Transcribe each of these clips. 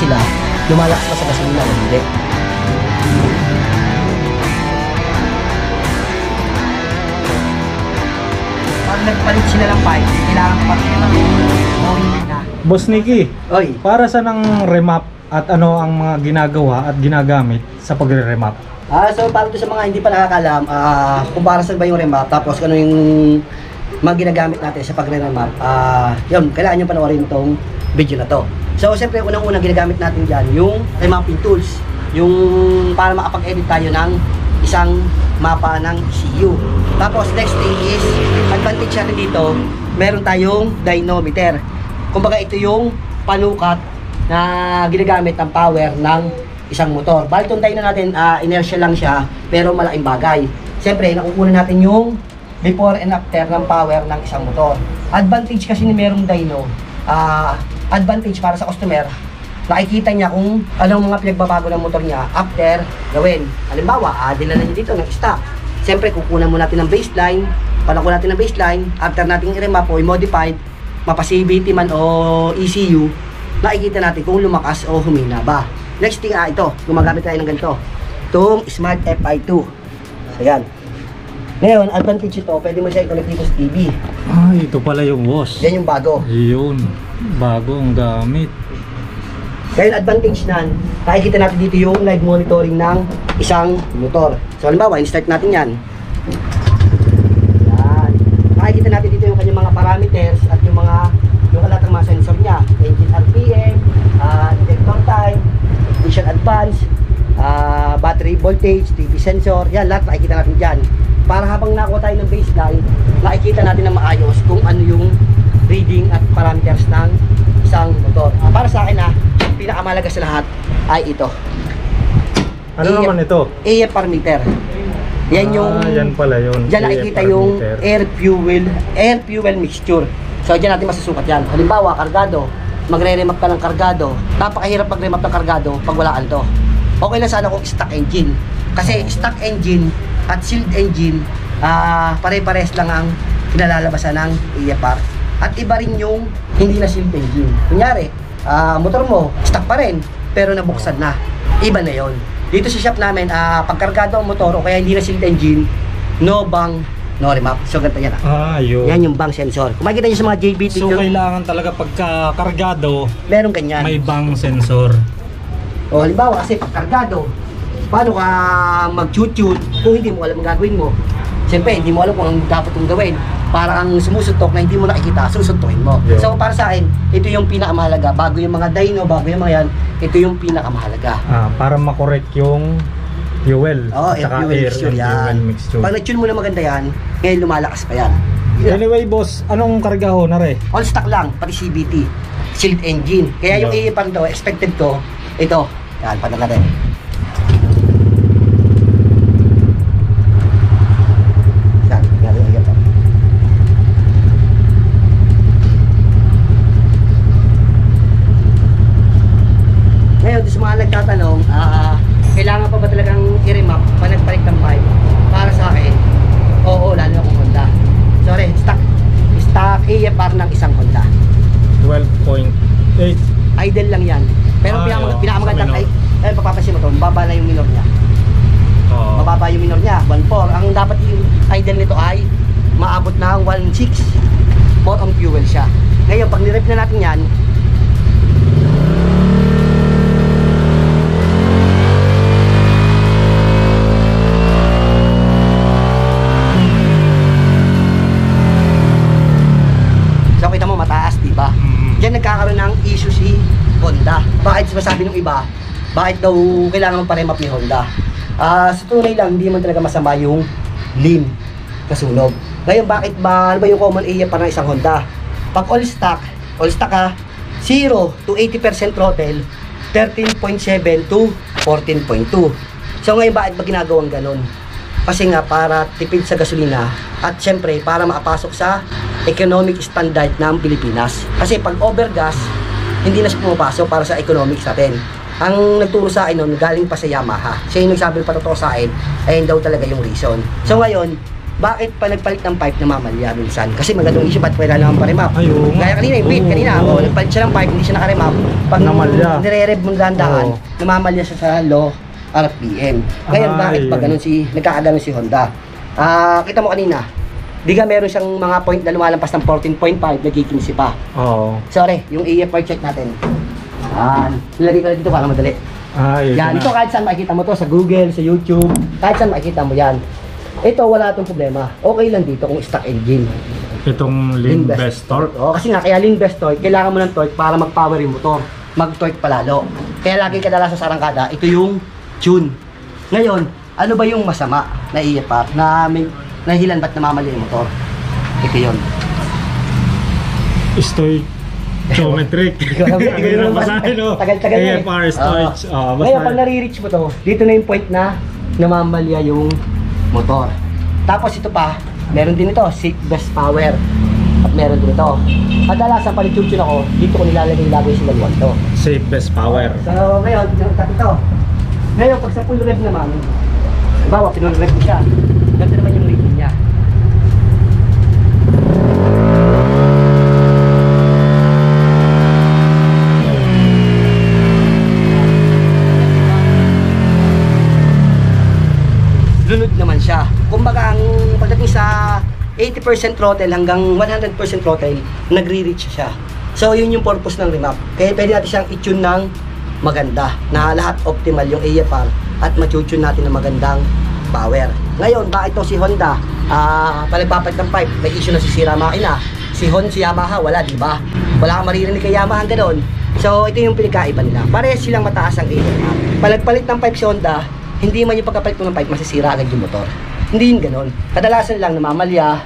sila, lumalakas pa sa gasolina o hindi. Pag nagpalit sila ng pipe, kailangan pa rin ng oil na. Boss Nicky, Oy, para sa ng remap at ano ang mga ginagawa at ginagamit sa pagre-remap? so para to sa mga hindi pa nakakalam, kung para saan ba yung remap, tapos ano yung mga ginagamit natin sa pagre-remap, yun, kailangan nyo panoorin itong video na to. So, siyempre, unang-unang ginagamit natin dyan, yung remapping tools. Yung para makapag-edit tayo ng isang mapa ng ECU. Tapos, next thing is, advantage natin dito, meron tayong dynometer. Kumbaga, ito yung panukat na ginagamit ng power ng isang motor. Bali, itong dyno natin, inertia lang siya, pero malaking bagay. Siyempre, nakukuha natin yung before and after ng power ng isang motor. Advantage kasi ni merong dyno, advantage para sa customer, nakikita niya kung anong mga pinagbabago ng motor niya after gawin. Halimbawa, dinala niya dito ng stock. Siyempre, kukunan mo natin ng baseline. Panakuha natin ng baseline, after natin i-remap o i-modified, mapa-CVT man o ECU, nakikita natin kung lumakas o humina ba. Next thing, ito, gumagamit tayo ng ganito. Itong Smart FI2. So, yan. Ngayon, advantage ito, pwede mo siya i-connect dito sa TV. Ito pala yung boss. Yan yung bago. Yun, bagong gamit. Ngayon, advantage nan, nakikita natin dito yung live monitoring ng isang motor. So, halimbawa, in-start natin yan. Yan. Nakikita natin dito yung kanyang mga parameters at yung lahat ng mga sensor niya. Engine RPM, injector time, ignition advance, battery voltage, TV sensor. Yan, lahat nakikita natin dyan. Para habang nakuha tayo ng baseline, nakikita natin na maayos kung ano yung reading at parameters ng isang motor. Para sa akin pinakamalaga sa lahat ay ito. Ano naman ito? AFR meter. Yan yung, yan pala yun. Diyan nakikita yung air fuel mixture. So diyan natin masusukat yan. Halimbawa, kargado, magre-remap ka ng kargado. Napakahirap mag-remap ng kargado pag wala to. Okay lang sana kung stock engine. Kasi stock engine at sealed engine, pare-pares lang ang kinalalabasan ng AFR. At iba rin yung hindi na sealed engine. Kunyari, motor mo, stock pa rin, pero nabuksan na. Iba na yon. Dito sa shop namin, pagkargado ang motor o kaya hindi na sealed engine, no bang, no remap. So ganito yan. Yun. Yan yung bang sensor. Kung makikita nyo sa mga JBT, So kailangan talaga pagka kargado, meron ganyan. may bang sensor. O halimbawa kasi pagkargado, paano ka mag-tune kung hindi mo alam ang gagawin mo? Siyempre, hindi mo alam kung ang dapat mong gawin. Para ang sumusuntok na hindi mo nakikita, susuntukin mo. Yeah. So para sa akin, ito yung pinakamahalaga. Bago yung mga dyno, bago yung mga yan, ito yung pinakamahalaga. Para makorek yung fuel at saka fuel air mixture and yan. fuel mixture. Pag nag-tune mo na maganda yan, ngayon lumalakas pa yan. Anyway boss, anong karga ho na rin? All stock lang, pati CVT, sealed engine. Kaya yung AFR to, expected ko, ito, yan, pala natin. Ngayon, sa mga nagtatanong, kailangan pa ba talagang i-remap pa nagpalit ng pipe? Para sa akin, oo, lalo akong Honda. Sorry, stock AFR ng isang Honda. 12.8. Idle lang yan. Pero pinakamagandang ay papapansin mo to, mababa na yung minor niya. Mababa yung minor niya, 1.4. Ang dapat yung idle nito ay maabot na 1.6. More on fuel siya. Ngayon, pag nirep na natin yan, so kita mo mataas, diba? Diyan nagkakaroon ng issue si Honda. Bakit masabi ng iba? Bakit daw kailangan magpa-remap ni Honda? Sa tunay lang, hindi man talaga masama yung lean kasunog. Ngayon, bakit ba, ano ba yung common area para ng isang Honda? Pag all stock 0 to 80% throttle, 13.7 to 14.2. So ngayon, bakit ba ginagawang ganun? Kasi nga, para tipid sa gasolina at syempre, para makapasok sa economic standard ng Pilipinas. Kasi pag overgas, hindi na siya pumapasok para sa economics natin. Ang nagturo sa akin nun, galing pa sa Yamaha. Siya yung nagsabi pa totoo sa akin, ayun daw talaga yung reason. So ngayon, bakit pa nagpalit ng pipe namamalya minsan? Kasi magandang issue, ba't pwede naman pa remap? Ayun. Gaya kanina, yung beat kanina, nagpalit siya ng pipe, hindi siya naka-remap. Pag Namalya. nire-rev mo dahan-dahan, namamalya siya sa low RPM. Ngayon, bakit pa ganun nagkakaganon si Honda? Kita mo kanina, di ka meron siyang mga point na lumalampas ng 14.5, nagkikinsi pa. Oo. Sorry, yung EFR check natin. Nilagay ko na dito para madali. Yan, ito kahit saan makikita mo to, sa Google, sa YouTube, kahit saan makikita mo yan. Ito, wala itong problema. Okay lang dito kung stock engine. Itong lean best torque. Oo, kasi nga, kaya lean best torque, kailangan mo ng torque para mag-power yung motor. Mag-torque palalo. Kaya lagi kadalasan sa arangkada, ito yung tune. Ngayon, ano ba yung masama na EFR na may nahilan ba't namamali yung motor? Ito yun. Stoichiometric. Tagal-tagal na. AFR, storage. Ngayon, pag nare-reach mo to, dito na yung point na namamalya yung motor. Tapos ito pa, meron din ito, safe best power. At meron din ito. Kadalasan palitutun ako, dito ko nilalagay sila luwag to. Safe best power. So ngayon, ito. Ngayon, pag sa full rev naman, bawa, pinull rev ko siya. Ganito naman yung rating niya. Lunod naman siya. Kumbaga, ang pagdating sa 80% throttle hanggang 100% throttle, nagre-reach siya. So, yun yung purpose ng remap. Kaya pwede natin siyang i-tune ng maganda, na lahat optimal yung AFR at matutune natin ng magandang power. Ngayon, bakit to si Honda? Palagpapat ng pipe, may issue na sisira makina. Si Yamaha, wala, di ba? Wala kang maririnig kay Yamaha ganoon. So, ito yung pinakaiba nila. Parehas silang mataas ang AFR. Palagpalit ng pipe si Honda, hindi man yung pagkapalit mo ng pipe, masisira agad yung motor. Hindi yun ganon. Kadalasan lang namamalya,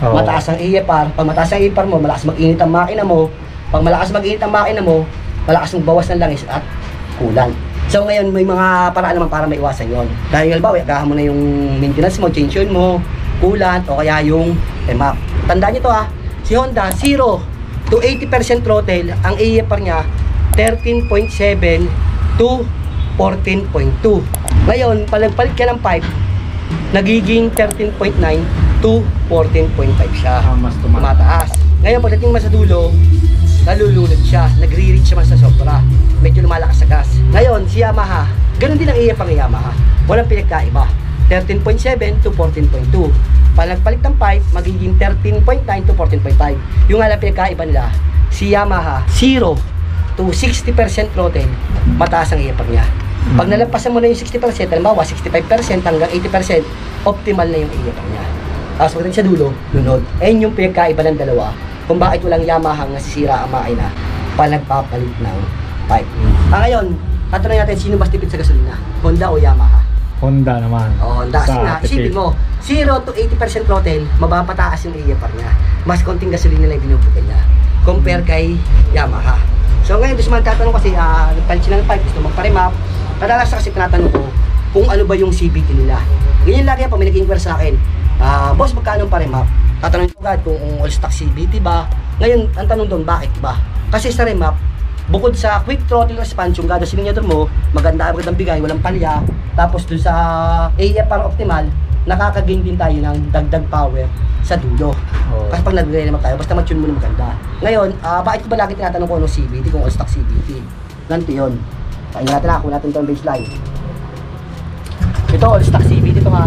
mataas ang AFR. Pag mataas ang AFR mo, malakas mag-init ang makina mo. Pag malakas mag-init ang makina mo, malakas magbawas ng langis at kulan. So ngayon, may mga paraan naman para maiwasan yon. Dahil halimbawa, agahan mo na yung maintenance mo, change yun mo, coolant, o kaya yung remap. Tandaan nyo to si Honda, 0 to 80% throttle, ang AFR niya, 13.7 to 14.2. Ngayon, palagpalit ka ng pipe, nagiging 13.9 to 14.5 siya. Mas tumataas. Ngayon, pagdating mo sa dulo, nalulunod siya, nagre-reach siya sa sobra. Medyo lumalakas sa gas. Ngayon, si Yamaha, ganun din ang EFR ng Yamaha. Walang pinagkaiba. 13.7 to 14.2. Palagpalit ng pipe, magiging 13.9 to 14.5. Yung nga lang pinagkaiba nila, si Yamaha, 0 to 60% throttle, mataas ang EFR niya. Pag nalampasan mo na yung 60%, halimbawa 65% hanggang 80%, optimal na yung EFR niya. Tapos pagdating sa dulo, lunod. Ayun yung pinagkaiba ng dalawa kung bakit walang Yamaha ang nasisira ang makina pa nagpapalit ng pipe. Ngayon, tatanungin natin sino mas tipid sa gasolina, Honda o Yamaha? Honda naman. Honda. Kasi nga, isipin mo, 0 to 80% throttle, mababataas yung EFR niya. Mas konting gasolina lang yung binubugan niya compare kay Yamaha. So ngayon, gusto man tatanong kasi, nagpalit sila ng pipe, gusto magpa-remap. Kadalasan kasi tinatanong ko kung ano ba yung CVT nila. Ganyan lagi pag may nag-inquire sa akin, boss, magkano pa remap? Tatanong ko agad kung all stock CVT ba. Ngayon, ang tanong doon, bakit ba? Kasi sa remap, bukod sa quick throttle response, yung gada silinyator mo, maganda ang bigay, walang palya. Tapos doon sa AFR optimal, nakaka-gain din tayo ng dagdag power sa dulo. Kasi pag nag-remap tayo, basta matune mo na maganda. Ngayon, bakit ba lagi tinatanong ko anong CVT, kung all stock CVT? Ganito yun. Kain natin ako natin itong baseline. Ito, all stock CVT ito ha.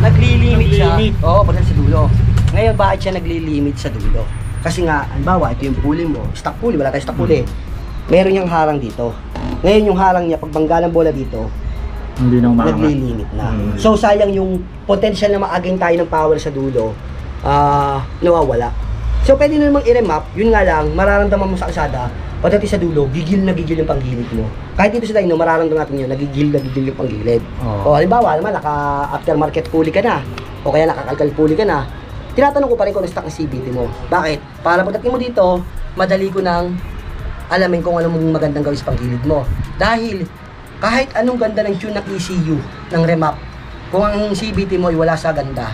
Naglilimit siya. Oo, pagdating sa dulo. Ngayon, bakit siya naglilimit sa dulo? Kasi nga, halimbawa, ito yung pulley mo, stock pulley, wala tayong stock pulley. Meron niyang harang dito. Ngayon yung harang niya, pag bangga ng bola dito, hindi na umaangat. naglilimit na. So sayang yung potential na maaging tayo ng power sa dulo, nawawala. So pwede na namang i-remap, yun nga lang, mararamdaman mo sa kalsada, pagdating sa dulo, gigil na gigil yung panggilid mo. Kahit dito sa dyno, mararamdaman natin yun, nagigil na gigil yung panggilid. O halimbawa naman, naka-aftermarket pulley ka na, o kaya nakakalkal pulley ka na, tinatanong ko pa rin kung stock ng CVT mo. Bakit? Para pagdating mo dito, madali ko nang alamin kung ano mong magandang gawin sa panggilid mo. Dahil, kahit anong ganda ng tune ng ECU, ng remap, kung ang CVT mo ay wala sa ganda,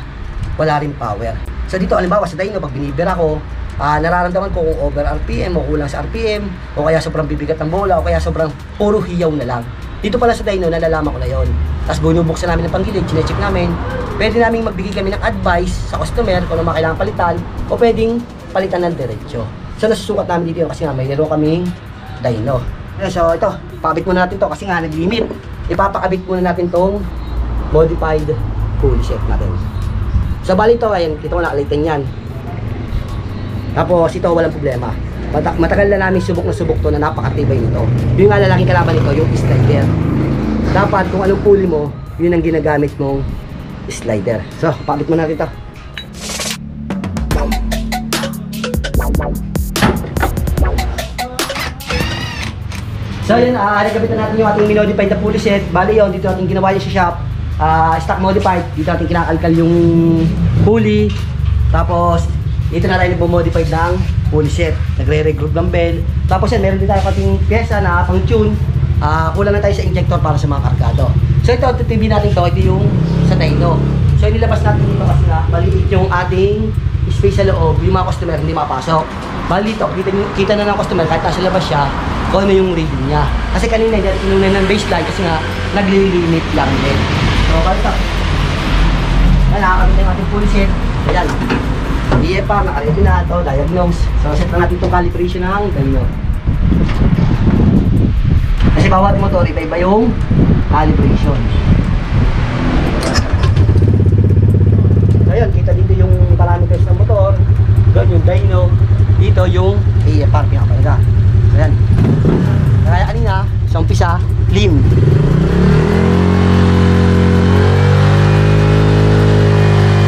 wala rin power. So dito, halimbawa sa dyno, pag binibira ko, nararamdaman ko kung over RPM o kulang sa RPM, o kaya sobrang bibigat ng bola, o kaya sobrang puro hiyaw na lang. Dito pala sa dyno, nalalaman ko na yon. Tapos binubuksan namin ng panggilid, chinecheck namin. Pwede namin magbigay kami ng advice sa customer kung ano mga kailangan palitan, o pwedeng palitan ng diretso. So nasusukat namin dito kasi nga may laro kaming dyno. So ito, pakabit muna natin to kasi nga nag-limit. Ipapakabit muna natin tong modified pulley set natin. So bali ito, ayan, ito ko nakalitan yan. Tapos ito, walang problema. Matagal na namin subok to na napakatibay nito. Yung nga lalaking kalaban nito, yung slider. Dapat kung anong pulley mo, yun ang ginagamit mong slider. So, pakabit muna natin ito. So yun, nagabitan natin yung ating minodified na pulley set. Bali yun, dito natin ginawa yun sa shop. Stock modified, dito natin kinakalkal yung pulley. Tapos, dito na tayo nagpo-modified ng pulley set. Nagre-regroup ng bell. Tapos yan, meron din tayo kating pyesa na pang-tune. Kulang na tayo sa injector para sa mga kargado. So ito, TV natin to, ito yung sa dyno. So inilabas natin dito kasi nga, maliit yung ating space sa loob, yung mga customer hindi mapasok. Bali dito, kita na ng customer kahit nasa labas siya, kung ano yung reading niya. Kasi kanina, inunan ng baseline kasi nga, nagli-limit lang din. So, basta. Nakakabit na yung ating pulley set. Ayan. EFR, nakaredy na ito, diagnose. So, set na natin itong calibration ng dyno. Kasi bawat motor, iba-iba yung calibration. So, ayan, kita dito yung parameters ng motor. Doon yung dyno. Dito yung EFR, pinakapalaga. Ayan. Kaya kanina, sa umpisa, lim.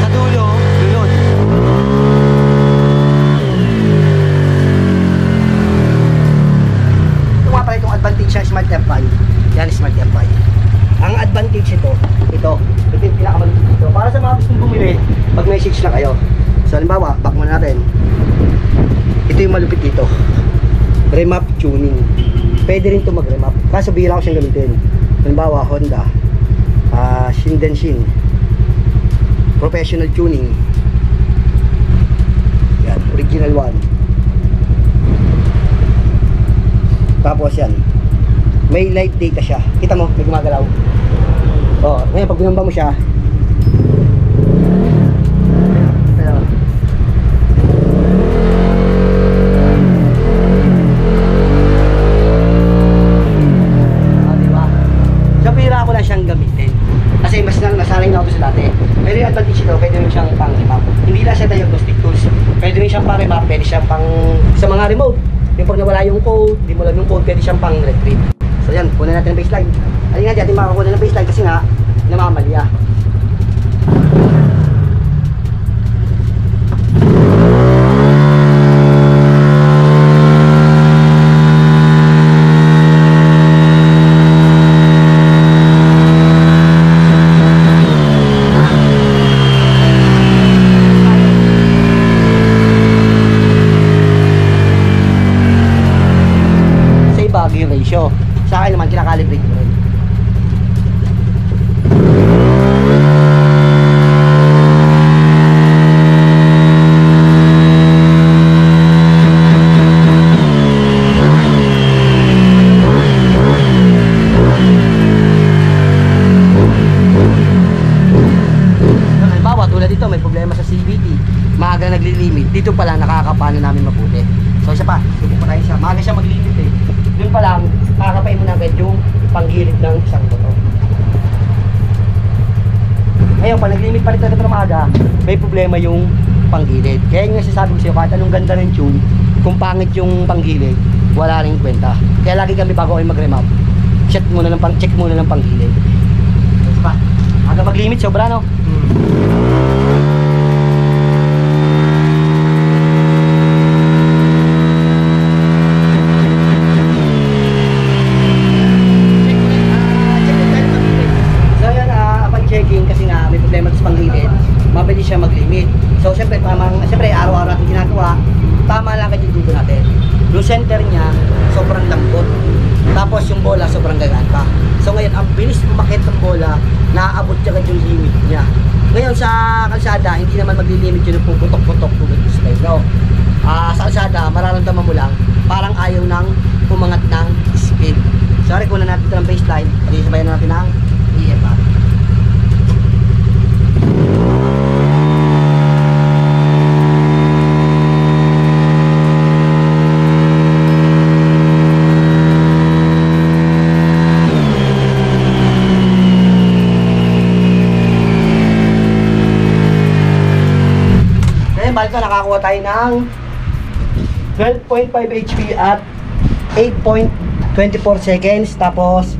Sa dulo, dulot. Ito nga pala itong advantage sa Smart F5. Yan, Smart F5. Ang advantage ito yung pinakamalupit dito. Para sa mga gustong bumili, mag-message na kayo. So, halimbawa, back muna natin. Ito yung malupit dito. Remap tuning. Pwede rin ito mag-remap. Kaso bihira ko siyang gamitin. Halimbawa, Honda. Shindenshin. Professional tuning. Yan, original one. Tapos yan. May live data siya. Kita mo, may gumagalaw. Oh, ngayon pag binamba mo siya, siyang gamitin. Kasi mas nasanay na ako sa dati. Pero yung advantage ito, pwede rin siyang pang-remap. Hindi lang siya diagnostic tools. Pwede rin siyang pang-remap, pwede siyang pang sa mga remote. Yung pag nawala yung code, hindi mo lang yung code, pwede siyang pang-retrieve. So yan, kunin natin ang baseline. Alin nga dyan, hindi makakuha ng baseline kasi nga, namamali ah. Ratio. Sa akin naman, kinakalibrate ko rin. Halimbawa, tulad dito, may problema sa CVT. Maaga nagli-limit. Dito pa lang nakakapano namin mabuti. So isa pa, sige pa tayo siya. Maaga siya mag-limit eh. Doon pa lang, makakapain mo na agad yung panggilid ng isang motor. Ngayon, pag nag-limit pa rin talaga ng maaga, may problema yung panggilid. Kaya yung nasasabi ko sa'yo, kahit anong ganda ng tune, kung pangit yung panggilid, wala rin kwenta. Kaya lagi kami bago kayo mag-remap, check muna ng panggilid. Yes pa, aga mag-limit, sobra no? Mabilis siya mag-limit. So, siyempre, araw-araw natin ginagawa, tama lang kayo dito natin. Yung center niya, sobrang lambot. Tapos, yung bola, sobrang gaganda. So, ngayon, ang bilis umakit ng bola naaabot agad yung limit niya. Ngayon sa kalsada, hindi naman magli-limit yun yung puputok-putok tulad ng slide, no? Sa kalsada, mararamdaman mo lang, parang ayaw nang pumangat ng speed. Sorry, kunan natin ito ng baseline, pati sabayan natin ng EFR. Balik na, nakakuha tayo ng 12.5 HP at 8.24 seconds, tapos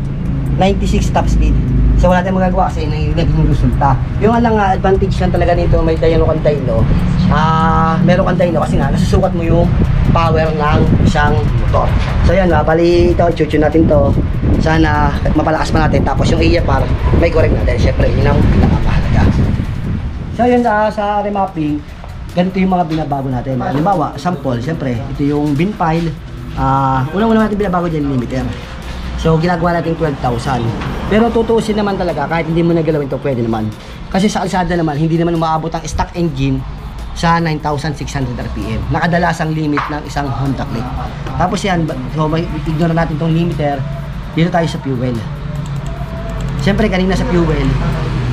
96 top speed. So wala tayong magagawa kasi naging resulta. Yung lang advantage lang talaga nito, may dyno kang dyno. Meron kang dyno kasi nga nasusukat mo yung power ng isang motor. So yan, bali ito, chuchu natin to. Sana mapalakas pa natin, tapos yung EFR may correct natin. Syempre yun ang pinakamahalaga. So yun, sa remapping, ganito yung mga binabago natin. Halimbawa, sample, siyempre, ito yung bin file. Unang-una natin binabago dyan yung limiter. So, ginagawa natin 12,000. Pero tutuusin naman talaga, kahit hindi mo nagalawin ito, pwede naman. Kasi sa kalsada naman, hindi naman umaabot ang stock engine sa 9,600 RPM. Nakadalasang limit ng isang Honda Click. Tapos yan, so, ignore natin itong limiter. Dito tayo sa fuel. Siyempre, kanina sa fuel,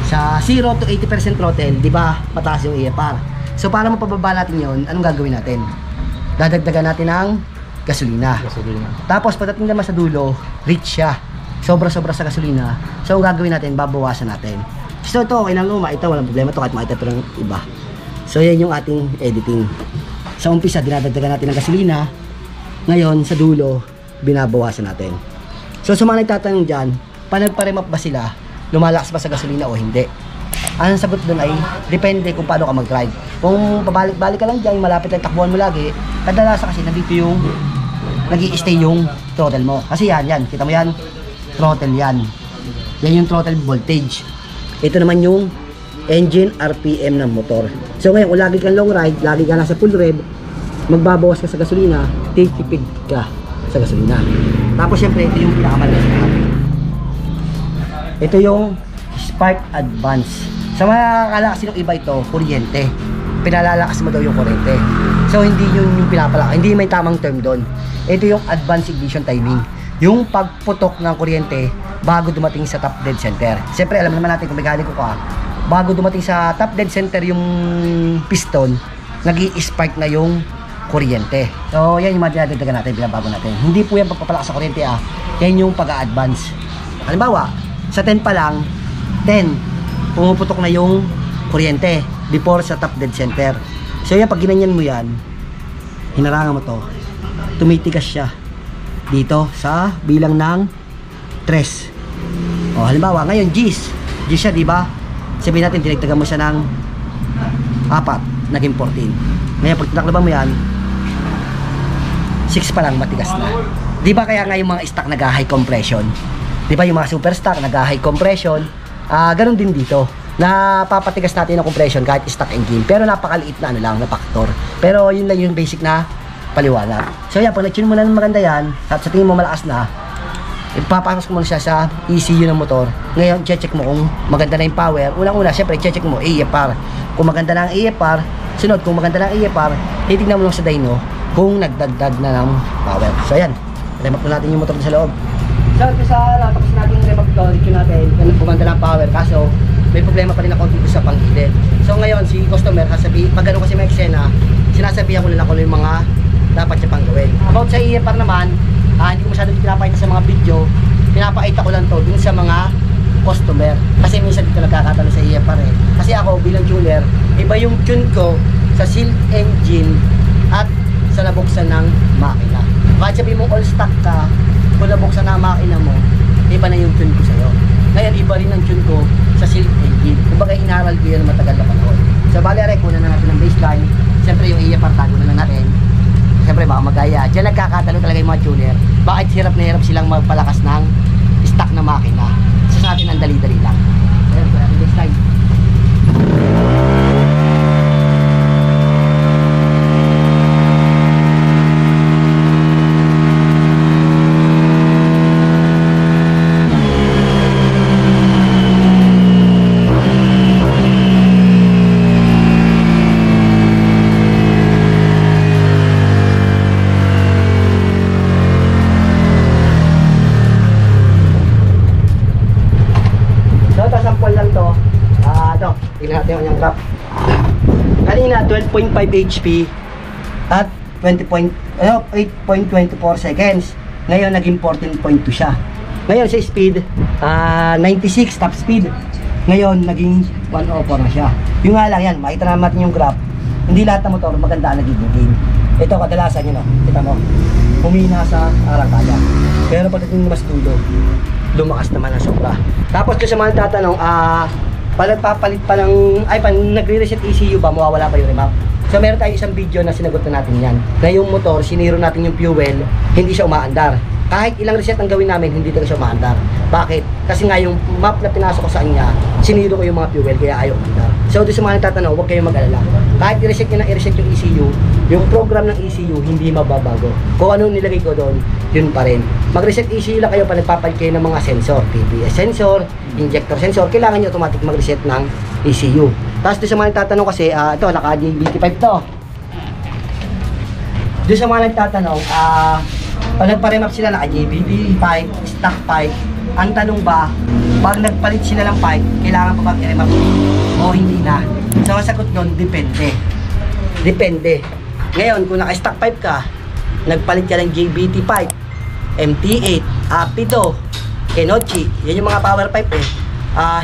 sa 0 to 80% throttle, di ba, mataas yung EFR. So para mapababa natin yon, anong gagawin natin? Dadagdagan natin ng gasolina. Tapos pagdating naman sa dulo, rich siya. Sobra-sobra sa gasolina. So ang gagawin natin, babawasan natin. So ito, okay lang luma. Ito, walang problema ito kahit makita ito ng iba. So yan yung ating editing. Sa umpisa, dinadagdagan natin ng gasolina. Ngayon, sa dulo, binabawasan natin. So sa mga nagtatanong dyan, panagparemap ba sila? Lumalakas ba sa gasolina o hindi? Ang sagot doon ay depende kung paano ka mag-drive. Kung pabalik-balik ka lang dyan, malapit lang takbuhan mo lagi, kadalasan kasi nandito yung nag-i-stay yung throttle mo. Kasi yan, kita mo yan, throttle yan. Yan yung throttle voltage. Ito naman yung engine RPM ng motor. So ngayon, kung lagi kang long ride, lagi ka nasa full rev, magbabawas ka sa gasolina, tipid ka sa gasolina. Tapos syempre, ito yung pinakamalakas natin. Ito yung Spark Advance. Sa mga kalakasin ng iba ito, kuryente. Pinalalakas mo daw yung kuryente. So hindi yung pinapalakas, hindi may tamang term doon. Ito yung Advanced Ignition Timing. Yung pagputok ng kuryente bago dumating sa top dead center. Siyempre alam naman natin kung mekaniko ka, bago dumating sa top dead center yung piston, nag-i-spark na yung kuryente. So yan yung mga dinadagdagan natin, binabago natin. Hindi po yan pagpapalakas sa kuryente yan yung pag-a-advance. Halimbawa, sa 10 pa lang, 10 pumuputok na yung kuryente before sa top dead center. So yan, pag ginanyan mo yan, hinarangan mo to, tumitigas siya dito sa bilang ng 3. O halimbawa ngayon G's siya, di ba? Sabihin natin dinagdagan mo siya ng 4, naging 14. Ngayon pag tinaklaban mo yan, 6 pa lang matigas na. Di ba kaya nga yung mga stock nag-high compression? Di ba yung mga super stock nag-high compression? Ganun din dito. Napapatigas natin ang compression kahit stock engine. Pero napakaliit na na factor. Pero yun lang yung basic na paliwanag. So yan, pag nag-tune mo na ng maganda yan, at sa tingin mo malakas na, ipapasok mo na siya sa ECU ng motor. Ngayon, check mo kung maganda na yung power. Unang-una, syempre, check mo EFR. Kung maganda na ang EFR, sunod, kung maganda na ang EFR, titignan mo lang sa dyno kung nagdagdag na ng power. So yan, remap na natin yung motor sa loob. So, tapos natin yung remap ko, review natin, bumanda ng power, kaso may problema pa rin ako dito sa pangkilid. So ngayon, si customer, pag gano'n kasi may eksena, sinasabihan ko na lang kung yung mga dapat siya pang gawin. About sa EFR naman, hindi ko masyadong pinapakita sa mga video, pinapakita ko lang to dun sa mga customer. Kasi minsan dito nagkakatalo sa EFR Kasi ako bilang tuner, iba yung tune ko sa seal engine at sa nabuksan ng makina. Kahit sabihin mo all stock ka, kung nabuksan na ang makina mo, iba na yung tune ko sa'yo. Ngayon, iba rin ang tune ko sa seal engine. Kumbaga, inaral ko yan matagal na panahon. So, bali, kunan na natin ng baseline. Siyempre, yung EFR tago na lang natin. Siyempre, baka magaya. Diyan nagkakatalo talaga yung mga tuner. Bakit hirap na hirap silang magpalakas ng stock na makina? Sa atin, ang dali-dali lang. Ayan, baseline. tingnan natin yung graph. Kanina 12.5 HP at 8.24 seconds. Ngayon naging 14.2 siya. Ngayon sa speed 96 top speed. Ngayon naging 104 na siya. Yung nga lang yan, makita natin yung graph. Hindi lahat ng motor maganda ang nagiging. Ito kadalasan yun, kita mo, humina sa arangkada. Pero pagdating mas dulo, lumakas naman ang sobra. Tapos doon sa mga tatanong, pag nagpapalit pa ng, pag nagre-reset ECU ba, mawawala pa yung remap? So meron tayong isang video na sinagot na natin yan. Na yung motor, siniro natin yung fuel, hindi siya umaandar. Kahit ilang reset ang gawin namin, hindi talaga siya umaandar. Bakit? Kasi nga yung map na pinasok ko sa kanya, siniro ko yung mga fuel, kaya ayaw umaandar. So doon sa mga nagtatanong, huwag kayong mag-alala. Kahit i-reset nyo na i-reset yung ECU, yung program ng ECU hindi mababago. Kung anong nilagay ko doon, yun pa rin. Mag-reset ECU lang kayo pag nagpapalit kayo ng mga sensor, PPS sensor, injector sensor, kailangan nyo automatic mag-reset ng ECU. Tapos doon sa mga nagtatanong kasi, ito, naka-JBT5 to. Doon sa mga nagtatanong, pag nagpa-remap sila naka-JBT5, stock pipe, ang tanong ba, pag nagpalit sila ng pipe, kailangan pa mag-remap o hindi na? So, ang sagot nun, depende. Depende. Ngayon, kung naka-stock pipe ka, nagpalit ka ng JBT pipe, MT8, Apido, Kenochi, yan yung mga power pipe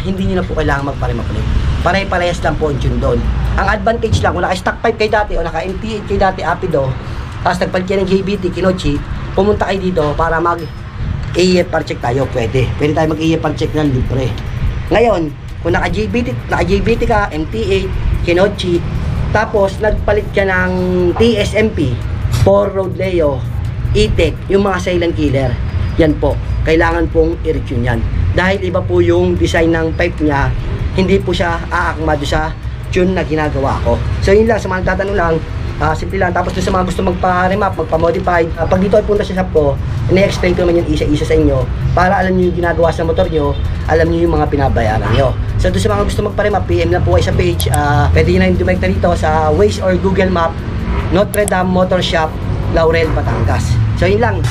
hindi nyo na po kailangan magpa-remap ulit. Pare-parehas lang po ang tune doon. Ang advantage lang, kung naka-stock pipe kayo dati o naka-MT8 kayo dati, Apido, tapos nagpalit kayo ng JBT, Kenochi, pumunta kayo dito para mag-AFR check tayo, pwede tayo mag-AFR check ng libre. Ngayon, kung naka-JBT ka, MT8, Kenochi, tapos nagpalit ka ng TSMP, for Rodeo, E-Tech, yung mga silent killer, yan po, kailangan pong i-retune yan. Dahil iba po yung design ng pipe niya, hindi po siya aakma doon sa tune na ginagawa ko. So yun lang, sa mga nagtatanong lang, simple lang. Tapos doon sa mga gusto magpa-remap, magpa-modify, pag dito ay punta sa shop ko, ina-explain ko naman yung isa-isa sa inyo para alam nyo yung ginagawa sa motor nyo, alam nyo yung mga pinabayaran nyo. So doon sa mga gusto magpa-remap, PM lang po kayo sa page. Pwede nyo na yung dumekta dito sa Waze or Google Map, Notre Dame Motor Shop, Laurel, Batangas. So yun lang.